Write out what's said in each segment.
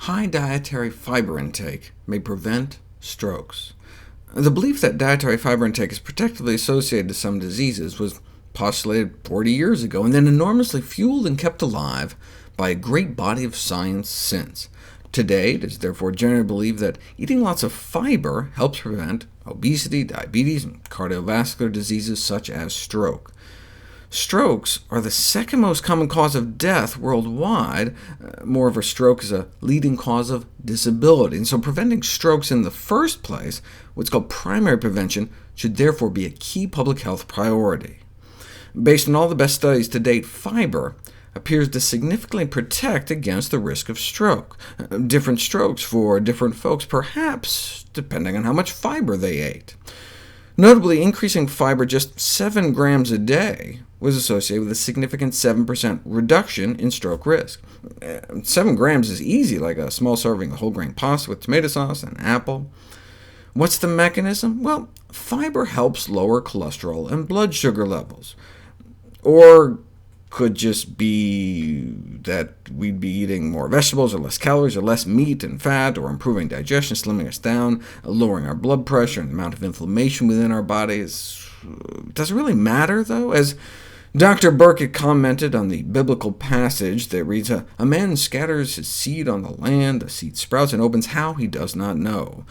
high dietary fiber intake may prevent strokes. The belief that dietary fiber intake is protectively associated to some diseases was postulated 40 years ago, and then enormously fueled and kept alive by a great body of science since. Today, it is therefore generally believed that eating lots of fiber helps prevent obesity, diabetes, and cardiovascular diseases such as stroke. Strokes are the second most common cause of death worldwide. Moreover, stroke is a leading cause of disability, and so preventing strokes in the first place, what's called primary prevention, should therefore be a key public health priority. Based on all the best studies to date, fiber appears to significantly protect against the risk of stroke. Different strokes for different folks, perhaps depending on how much fiber they ate. Notably, increasing fiber just 7 grams a day was associated with a significant 7% reduction in stroke risk. 7 grams is easy, like a small serving of whole-grain pasta with tomato sauce and an apple. What's the mechanism? Well, fiber helps lower cholesterol and blood sugar levels. Or could just be that we'd be eating more vegetables, or less calories, or less meat and fat, or improving digestion, slimming us down, lowering our blood pressure and the amount of inflammation within our bodies. Does it really matter, though? As Dr. Burkett commented on the biblical passage that reads, a man scatters his seed on the land, the seed sprouts and opens, how he does not know.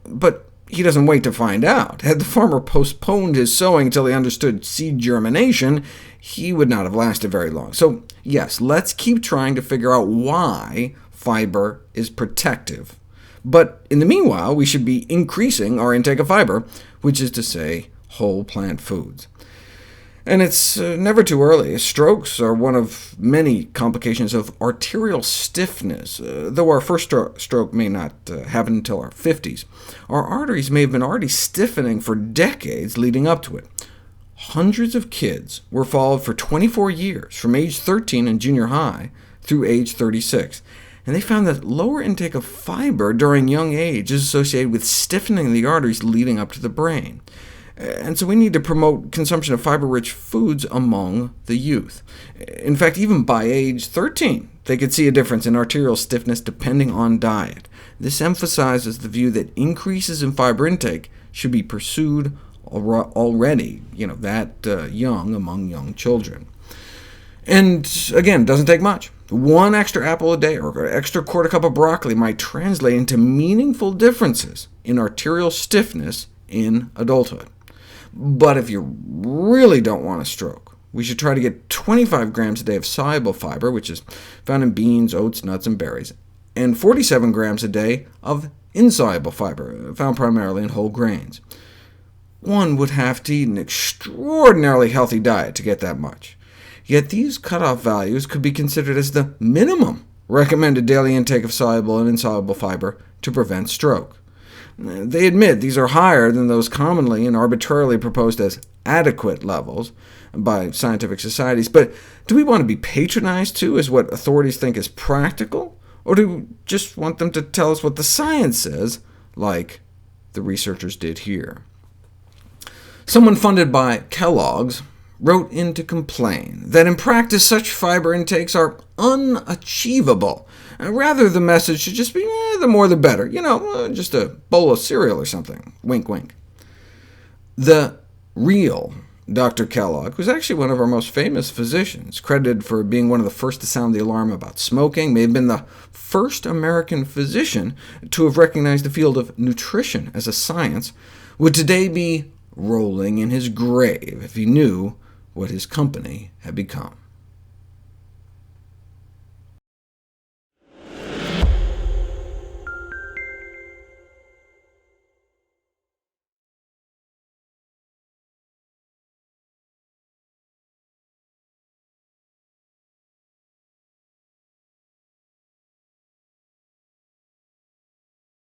But he doesn't wait to find out. Had the farmer postponed his sowing until he understood seed germination, he would not have lasted very long. So yes, let's keep trying to figure out why fiber is protective. But in the meanwhile, we should be increasing our intake of fiber, which is to say whole plant foods. And it's never too early. Strokes are one of many complications of arterial stiffness. Though our first stroke may not happen until our 50s, our arteries may have been already stiffening for decades leading up to it. Hundreds of kids were followed for 24 years, from age 13 in junior high through age 36, and they found that lower intake of fiber during young age is associated with stiffening the arteries leading up to the brain. And so we need to promote consumption of fiber-rich foods among the youth. In fact, even by age 13, they could see a difference in arterial stiffness depending on diet. This emphasizes the view that increases in fiber intake should be pursued already, that young among young children. And again, doesn't take much. 1 extra apple a day or an extra quarter cup of broccoli might translate into meaningful differences in arterial stiffness in adulthood. But if you really don't want a stroke, we should try to get 25 grams a day of soluble fiber, which is found in beans, oats, nuts, and berries, and 47 grams a day of insoluble fiber, found primarily in whole grains. One would have to eat an extraordinarily healthy diet to get that much. Yet these cutoff values could be considered as the minimum recommended daily intake of soluble and insoluble fiber to prevent stroke. They admit these are higher than those commonly and arbitrarily proposed as adequate levels by scientific societies, but do we want to be patronized too as what authorities think is practical, or do we just want them to tell us what the science says, like the researchers did here? Someone funded by Kellogg's wrote in to complain that in practice such fiber intakes are unachievable. Rather, the message should just be, the more the better, just a bowl of cereal or something, wink wink. The real Dr. Kellogg was actually one of our most famous physicians, credited for being one of the first to sound the alarm about smoking, may have been the first American physician to have recognized the field of nutrition as a science, would today be rolling in his grave if he knew what his company had become.